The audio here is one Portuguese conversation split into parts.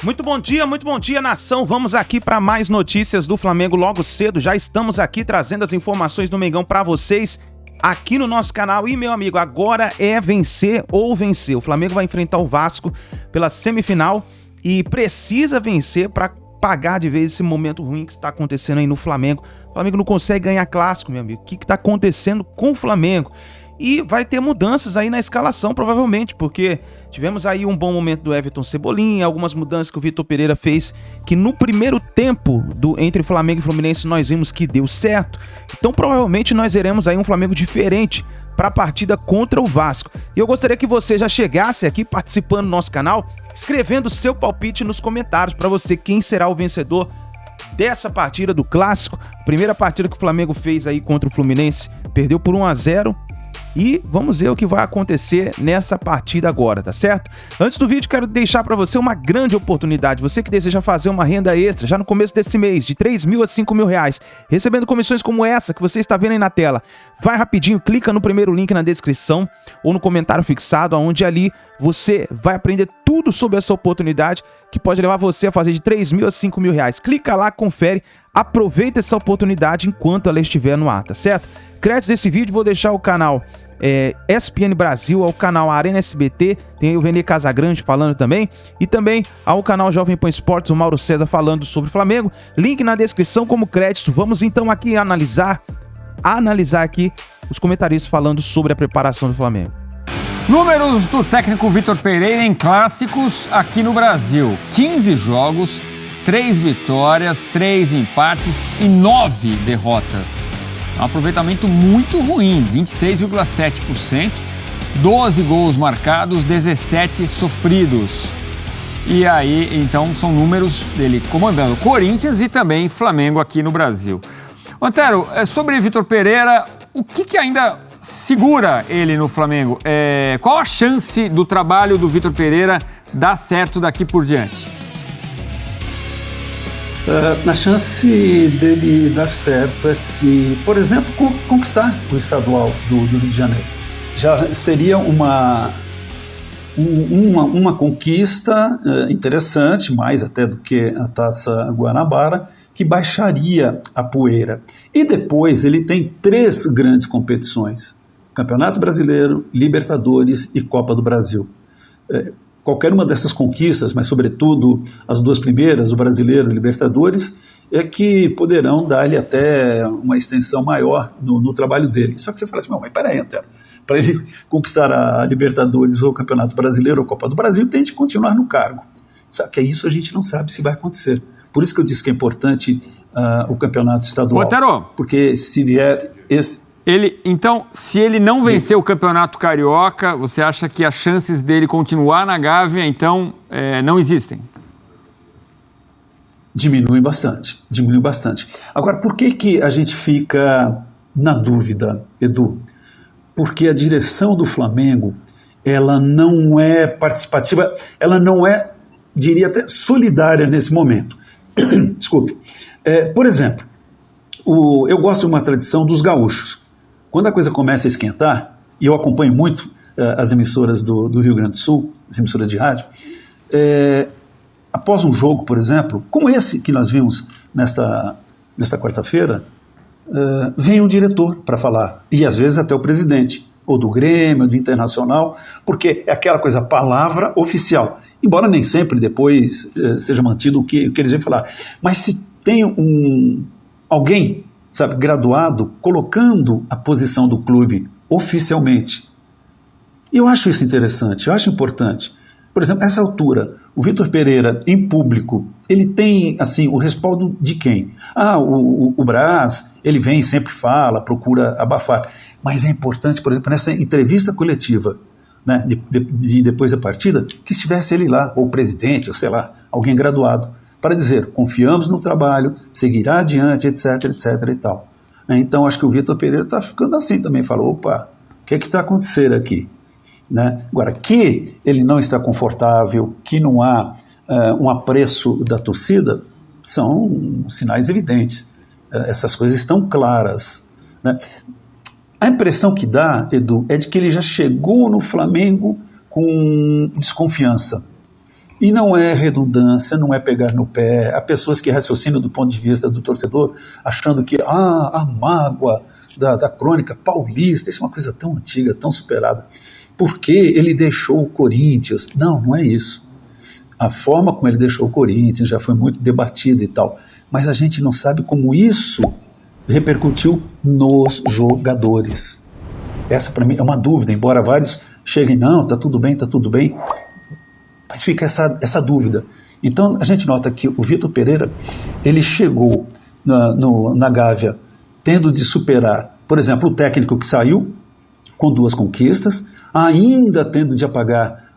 Muito bom dia, nação. Vamos aqui para mais notícias do Flamengo logo cedo. Já estamos aqui trazendo as informações do Mengão para vocês aqui no nosso canal. E, meu amigo, agora é vencer ou vencer. O Flamengo vai enfrentar o Vasco pela semifinal e precisa vencer para pagar de vez esse momento ruim que está acontecendo aí no Flamengo. O Flamengo não consegue ganhar clássico, meu amigo. O que está acontecendo com o Flamengo? E vai ter mudanças aí na escalação, provavelmente, porque tivemos aí um bom momento do Everton Cebolinha, algumas mudanças que o Vitor Pereira fez, que no primeiro tempo entre Flamengo e Fluminense nós vimos que deu certo. Então provavelmente nós veremos aí um Flamengo diferente para a partida contra o Vasco. E eu gostaria que você já chegasse aqui participando do nosso canal, escrevendo o seu palpite nos comentários para você quem será o vencedor dessa partida do Clássico. Primeira partida que o Flamengo fez aí contra o Fluminense, perdeu por 1-0. E vamos ver o que vai acontecer nessa partida agora, tá certo? Antes do vídeo, quero deixar para você uma grande oportunidade. Você que deseja fazer uma renda extra já no começo desse mês, de 3 mil a 5 mil reais, recebendo comissões como essa que você está vendo aí na tela. Vai rapidinho, clica no primeiro link na descrição ou no comentário fixado, onde ali você vai aprender tudo sobre essa oportunidade que pode levar você a fazer de 3 mil a 5 mil reais. Clica lá, confere, aproveita essa oportunidade enquanto ela estiver no ar, tá certo? Créditos desse vídeo, vou deixar o canal ESPN Brasil, ao canal Arena SBT, tem aí o Vene Casagrande falando também, e também ao canal Jovem Pan Esportes, o Mauro César falando sobre o Flamengo. Link na descrição como crédito. Vamos então aqui analisar aqui os comentaristas falando sobre a preparação do Flamengo. Números do técnico Vitor Pereira em clássicos aqui no Brasil: 15 jogos, 3 vitórias, 3 empates e 9 derrotas. Um aproveitamento muito ruim, 26,7%, 12 gols marcados, 17 sofridos. E aí, então, são números dele comandando Corinthians e também Flamengo aqui no Brasil. Antero, sobre Vitor Pereira, o que ainda segura ele no Flamengo? Qual a chance do trabalho do Vitor Pereira dar certo daqui por diante? A chance dele dar certo é se, por exemplo, conquistar o estadual do Rio de Janeiro. Já seria uma conquista interessante, mais até do que a Taça Guanabara, que baixaria a poeira. E depois ele tem 3 grandes competições: Campeonato Brasileiro, Libertadores e Copa do Brasil. Qualquer uma dessas conquistas, mas sobretudo as 2 primeiras, o Brasileiro e o Libertadores, é que poderão dar-lhe até uma extensão maior no trabalho dele. Só que você fala assim, mas peraí, Antero, para ele conquistar a Libertadores ou o Campeonato Brasileiro ou a Copa do Brasil, tem de continuar no cargo. Só que isso a gente não sabe se vai acontecer. Por isso que eu disse que é importante o campeonato estadual. Antero, porque se vier esse... Então, se ele não vencer o Campeonato Carioca, você acha que as chances dele continuar na Gávea, então, não existem? Diminui bastante. Agora, por que a gente fica na dúvida, Edu? Porque a direção do Flamengo, ela não é participativa, ela não é, diria até, solidária nesse momento. Desculpe. Por exemplo, eu gosto de uma tradição dos gaúchos. Quando a coisa começa a esquentar, e eu acompanho muito as emissoras do Rio Grande do Sul, as emissoras de rádio, após um jogo, por exemplo, como esse que nós vimos nesta quarta-feira, vem um diretor para falar, e às vezes até o presidente, ou do Grêmio, ou do Internacional, porque é aquela coisa, palavra oficial, embora nem sempre depois seja mantido o que eles vêm falar. Mas se tem alguém, sabe, graduado, colocando a posição do clube oficialmente. E eu acho isso interessante, eu acho importante. Por exemplo, nessa altura, o Vitor Pereira, em público, ele tem, assim, o respaldo de quem? O Braz, ele vem, sempre fala, procura abafar. Mas é importante, por exemplo, nessa entrevista coletiva, né, depois da partida, que estivesse ele lá, ou o presidente, ou sei lá, alguém graduado, para dizer, confiamos no trabalho, seguirá adiante, etc, etc e tal. Então, acho que o Vitor Pereira está ficando assim também, falou, opa, o que está acontecendo aqui? Né? Agora, que ele não está confortável, que não há um apreço da torcida, são sinais evidentes. Essas coisas estão claras. Né? A impressão que dá, Edu, é de que ele já chegou no Flamengo com desconfiança. E não é redundância, não é pegar no pé. Há pessoas que raciocinam do ponto de vista do torcedor, achando que a mágoa da crônica paulista, isso é uma coisa tão antiga, tão superada. Porque ele deixou o Corinthians? Não é isso. A forma como ele deixou o Corinthians já foi muito debatida e tal. Mas a gente não sabe como isso repercutiu nos jogadores. Essa para mim é uma dúvida, embora vários cheguem, não, tá tudo bem, mas fica essa dúvida. Então a gente nota que o Vitor Pereira, ele chegou na Gávea tendo de superar, por exemplo, o técnico que saiu com 2 conquistas, ainda tendo de apagar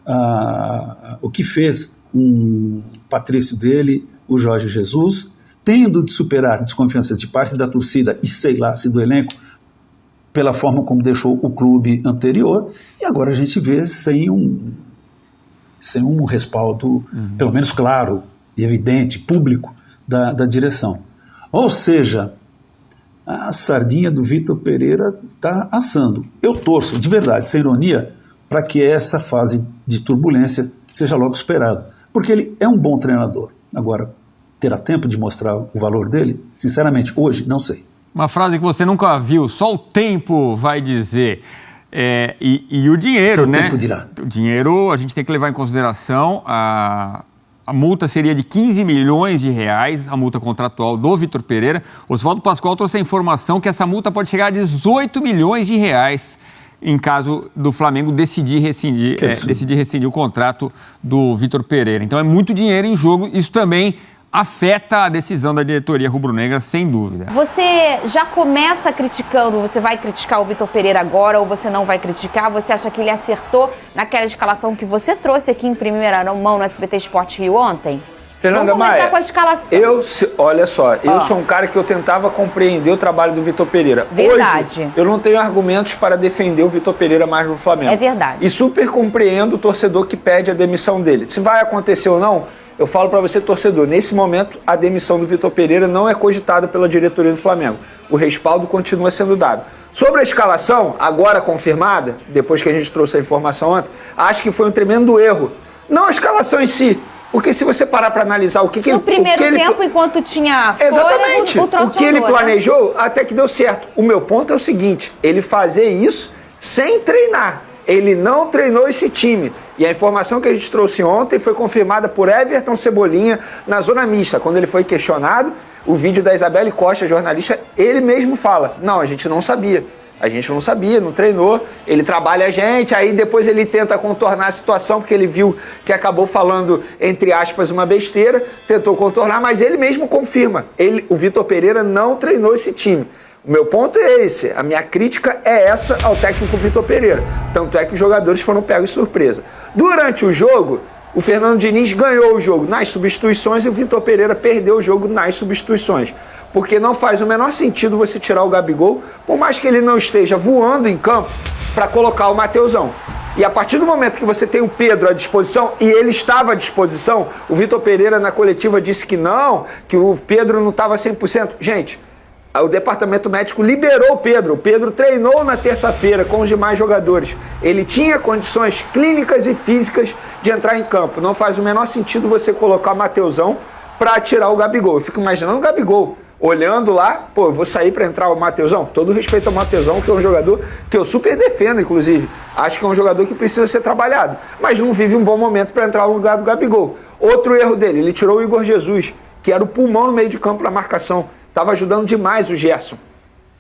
o que fez um patrício dele, o Jorge Jesus, tendo de superar desconfianças de parte da torcida e sei lá se do elenco, pela forma como deixou o clube anterior, e agora a gente vê sem um respaldo, pelo menos claro e evidente, público, da direção. Ou seja, a sardinha do Vitor Pereira está assando. Eu torço, de verdade, sem ironia, para que essa fase de turbulência seja logo superada, porque ele é um bom treinador. Agora, terá tempo de mostrar o valor dele? Sinceramente, hoje, não sei. Uma frase que você nunca viu, só o tempo vai dizer. E o dinheiro, Só né? O tempo dirá. O dinheiro a gente tem que levar em consideração. A multa seria de 15 milhões de reais, a multa contratual do Vitor Pereira. Oswaldo Pascoal trouxe a informação que essa multa pode chegar a 18 milhões de reais em caso do Flamengo decidir rescindir o contrato do Vitor Pereira. Então é muito dinheiro em jogo, isso também afeta a decisão da diretoria rubro-negra, sem dúvida. Você já começa criticando, você vai criticar o Vitor Pereira agora ou você não vai criticar? Você acha que ele acertou naquela escalação que você trouxe aqui em primeira mão no SBT Sport Rio ontem? Fernanda Vamos começar Maia, com a escalação. Olha só, eu sou um cara que eu tentava compreender o trabalho do Vitor Pereira. Verdade. Hoje, eu não tenho argumentos para defender o Vitor Pereira mais no Flamengo. É verdade. E super compreendo o torcedor que pede a demissão dele. Se vai acontecer ou não, eu falo para você, torcedor, nesse momento a demissão do Vitor Pereira não é cogitada pela diretoria do Flamengo. O respaldo continua sendo dado. Sobre a escalação, agora confirmada, depois que a gente trouxe a informação ontem, acho que foi um tremendo erro. Não a escalação em si, porque se você parar para analisar o que ele... No primeiro tempo, enquanto tinha folha, exatamente. O que ele planejou, até que deu certo. O meu ponto é o seguinte, ele fazer isso sem treinar. Ele não treinou esse time. E a informação que a gente trouxe ontem foi confirmada por Everton Cebolinha na zona mista. Quando ele foi questionado, o vídeo da Isabelle Costa, jornalista, ele mesmo fala, não, a gente não sabia. A gente não sabia, não treinou, ele trabalha a gente, aí depois ele tenta contornar a situação, porque ele viu que acabou falando, entre aspas, uma besteira, tentou contornar, mas ele mesmo confirma. O Vitor Pereira não treinou esse time. O meu ponto é esse, a minha crítica é essa ao técnico Vitor Pereira. Tanto é que os jogadores foram pegos de surpresa. Durante o jogo, o Fernando Diniz ganhou o jogo nas substituições e o Vitor Pereira perdeu o jogo nas substituições. Porque não faz o menor sentido você tirar o Gabigol, por mais que ele não esteja voando em campo, para colocar o Mateusão. E a partir do momento que você tem o Pedro à disposição, e ele estava à disposição, o Vitor Pereira na coletiva disse que não, que o Pedro não estava 100%. Gente, o departamento médico liberou o Pedro treinou na terça-feira com os demais jogadores. Ele tinha condições clínicas e físicas de entrar em campo. Não faz o menor sentido você colocar o Mateusão para tirar o Gabigol. Eu fico imaginando o Gabigol olhando lá, eu vou sair para entrar o Mateusão. Todo respeito ao Mateusão, que é um jogador que eu super defendo, inclusive. Acho que é um jogador que precisa ser trabalhado, mas não vive um bom momento para entrar no lugar do Gabigol. Outro erro dele, ele tirou o Igor Jesus, que era o pulmão no meio de campo na marcação. Estava ajudando demais o Gerson.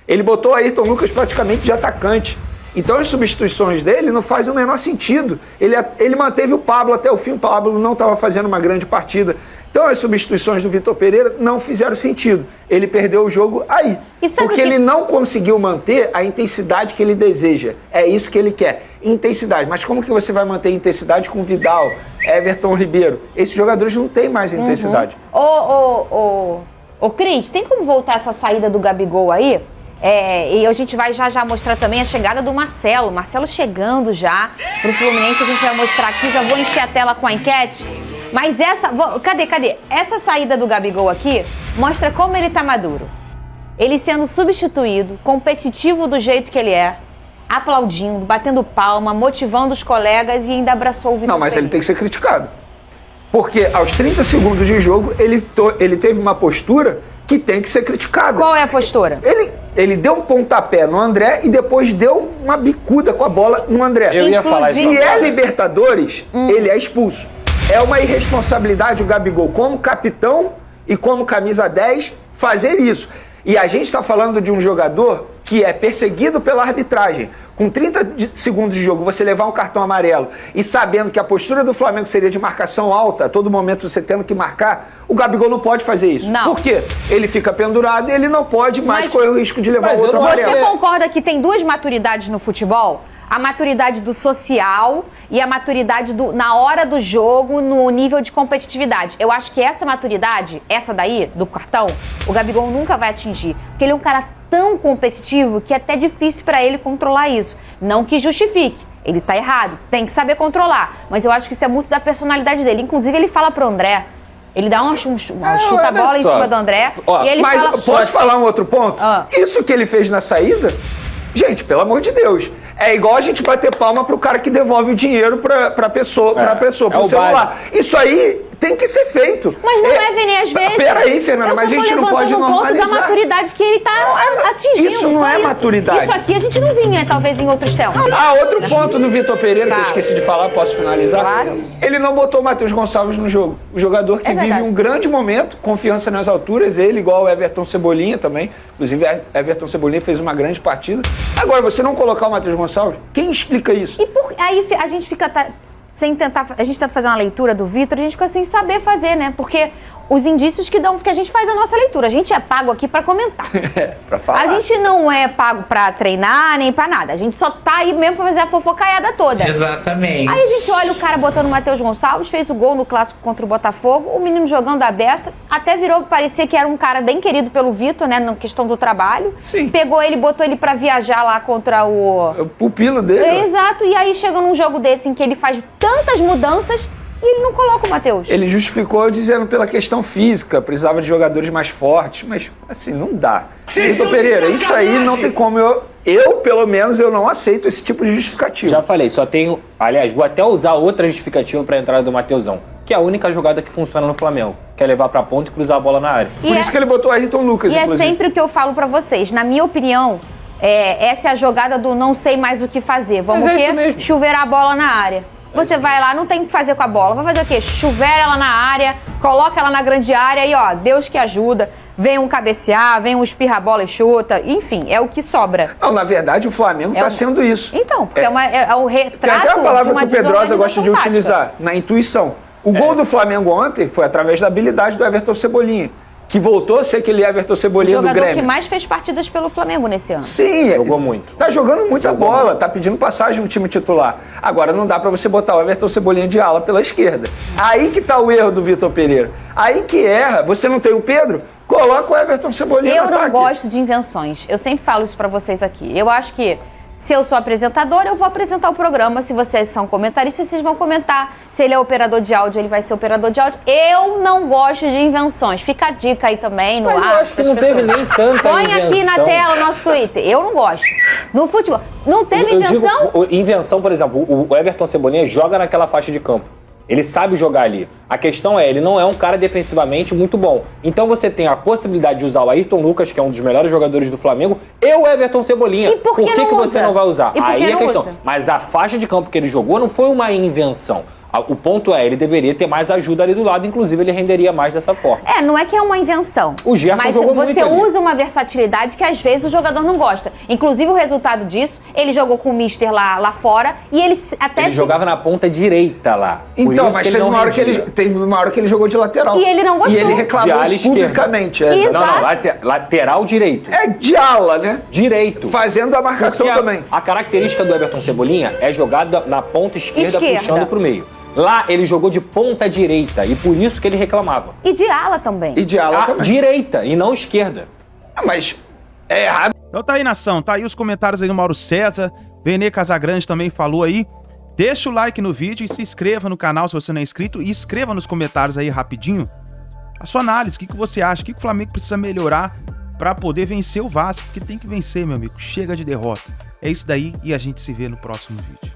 Ele botou o Ayrton Lucas praticamente de atacante. Então as substituições dele não fazem o menor sentido. Ele manteve o Pablo até o fim, o Pablo não estava fazendo uma grande partida. Então as substituições do Vitor Pereira não fizeram sentido. Ele perdeu o jogo aí. Porque ele não conseguiu manter a intensidade que ele deseja. É isso que ele quer, intensidade. Mas como que você vai manter intensidade com Vidal, Everton Ribeiro? Esses jogadores não têm mais intensidade. Ô Cris, tem como voltar essa saída do Gabigol aí? E a gente vai já mostrar também a chegada do Marcelo. Marcelo chegando já pro Fluminense, a gente vai mostrar aqui, já vou encher a tela com a enquete. Mas cadê? Essa saída do Gabigol aqui mostra como ele tá maduro. Ele sendo substituído, competitivo do jeito que ele é, aplaudindo, batendo palma, motivando os colegas e ainda abraçou o Vitor Pereira. Não, mas ele tem que ser criticado. Porque aos 30 segundos de jogo, ele teve uma postura que tem que ser criticada. Qual é a postura? Ele deu um pontapé no André e depois deu uma bicuda com a bola no André. Eu ia falar isso. Se é Libertadores, ele é expulso. É uma irresponsabilidade o Gabigol, como capitão e como camisa 10, fazer isso. E a gente está falando de um jogador que é perseguido pela arbitragem. Com 30 segundos de jogo, você levar um cartão amarelo e sabendo que a postura do Flamengo seria de marcação alta, a todo momento você tendo que marcar, o Gabigol não pode fazer isso. Não. Por quê? Ele fica pendurado e ele não pode mais correr o risco de levar outro amarelo. Você concorda que tem duas maturidades no futebol? A maturidade do social e a maturidade na hora do jogo, no nível de competitividade. Eu acho que essa maturidade, essa daí, do cartão, o Gabigol nunca vai atingir. Porque ele é um cara tão competitivo que é até difícil pra ele controlar isso. Não que justifique. Ele tá errado, tem que saber controlar. Mas eu acho que isso é muito da personalidade dele. Inclusive, ele fala pro André. Ele dá uma chuta-bola em cima do André. E ele mas fala... posso falar um outro ponto? Isso que ele fez na saída... Gente, pelo amor de Deus, é igual a gente bater palma pro cara que devolve o dinheiro pra pessoa, pro celular. Isso aí tem que ser feito. Mas não é, Vene, às vezes. Peraí, Fernanda, mas a gente não pode normalizar. Eu só tô levantando o ponto da maturidade que ele tá atingindo. Isso não é maturidade. Isso aqui a gente não vinha, talvez, em outros tempos. Outro ponto do Vitor Pereira, que eu esqueci de falar, posso finalizar? Claro. Ele não botou o Matheus Gonçalves no jogo. O jogador que vive um grande momento, confiança nas alturas, ele igual o Everton Cebolinha também. Inclusive, Everton Cebolinha fez uma grande partida. Agora, você não colocar o Matheus Gonçalves, quem explica isso? E aí a gente fica... sem tentar, a gente tenta fazer uma leitura do Vitor, a gente fica sem saber fazer, né? Porque os indícios que a gente faz a nossa leitura, a gente é pago aqui pra comentar. Pra falar. A gente não é pago pra treinar, nem pra nada. A gente só tá aí mesmo pra fazer a fofocaiada toda. Exatamente. Aí a gente olha o cara botando o Matheus Gonçalves, fez o gol no clássico contra o Botafogo, o menino jogando a beça, até parecia que era um cara bem querido pelo Vitor, né, na questão do trabalho. Sim. Pegou ele, botou ele pra viajar lá contra o pupilo dele. Exato, e aí chega num jogo desse em que ele faz tantas mudanças e ele não coloca o Matheus. Ele justificou dizendo pela questão física, precisava de jogadores mais fortes, mas assim, não dá. Vitor Pereira, isso aí não tem como pelo menos, eu não aceito esse tipo de justificativa. Já falei, só tenho... Aliás, vou até usar outra justificativa para a entrada do Matheusão, que é a única jogada que funciona no Flamengo, que é levar pra ponta e cruzar a bola na área. Por isso que ele botou o Ayrton Lucas, inclusive. É sempre o que eu falo pra vocês. Na minha opinião, essa é a jogada do não sei mais o que fazer. Vamos chuveirar a bola na área. Você vai lá, não tem o que fazer com a bola. Vai fazer o quê? Chuveira ela na área, coloca ela na grande área e, ó, Deus que ajuda. Vem um cabecear, vem um espirra a bola e chuta. Enfim, é o que sobra. Não, na verdade, o Flamengo tá sendo isso. Então, porque é o retrato. Tem até a palavra que o Pedrosa gosta de tática. utilizar, na intuição. O gol do Flamengo ontem foi através da habilidade do Everton Cebolinha, que voltou a ser aquele Everton Cebolinha do Grêmio. O jogador que mais fez partidas pelo Flamengo nesse ano. Sim. Jogou muito. Tá jogando muita bola, tá pedindo passagem no time titular. Agora não dá pra você botar o Everton Cebolinha de ala pela esquerda. Aí que tá o erro do Vitor Pereira. Aí que erra. Você não tem o Pedro? Coloca o Everton Cebolinha no ataque. Eu não gosto de invenções. Eu sempre falo isso pra vocês aqui. Eu acho que se eu sou apresentadora, eu vou apresentar o programa. Se vocês são comentaristas, vocês vão comentar. Se ele é operador de áudio, ele vai ser operador de áudio. Eu não gosto de invenções. Fica a dica aí também no ar. Mas eu acho que não teve nem tanta Põe invenção. aqui na tela o nosso Twitter. Eu não gosto. No futebol, não teve invenção? Invenção, por exemplo, o Everton Cebolinha joga naquela faixa de campo. Ele sabe jogar ali. A questão é, ele não é um cara defensivamente muito bom. Então você tem a possibilidade de usar o Ayrton Lucas, que é um dos melhores jogadores do Flamengo, e o Everton Cebolinha. E por que você não vai usar? Aí é a questão. Usa? Mas a faixa de campo que ele jogou não foi uma invenção. O ponto é, ele deveria ter mais ajuda ali do lado, inclusive ele renderia mais dessa forma. Não é que é uma invenção. O Gerson mas jogou muito você ali. usa uma versatilidade que às vezes o jogador não gosta. Inclusive o resultado disso, ele jogou com o Mister lá fora e ele até... Ele jogava na ponta direita lá. Então, mas teve uma hora que ele jogou de lateral. E ele não gostou. E ele reclamou isso publicamente. Não, lateral direito. É de ala, né? Direito. Fazendo a marcação também. A característica do Everton Cebolinha é jogada na ponta esquerda. Puxando pro meio. Lá ele jogou de ponta direita e por isso que ele reclamava. E de ala também. E de ala também. Direita e não esquerda. Mas é errado. Então tá aí, nação. Tá aí os comentários aí do Mauro César. Vene Casagrande também falou aí. Deixa o like no vídeo e se inscreva no canal se você não é inscrito. E escreva nos comentários aí rapidinho a sua análise. O que você acha? O que o Flamengo precisa melhorar pra poder vencer o Vasco? Porque tem que vencer, meu amigo. Chega de derrota. É isso daí e a gente se vê no próximo vídeo.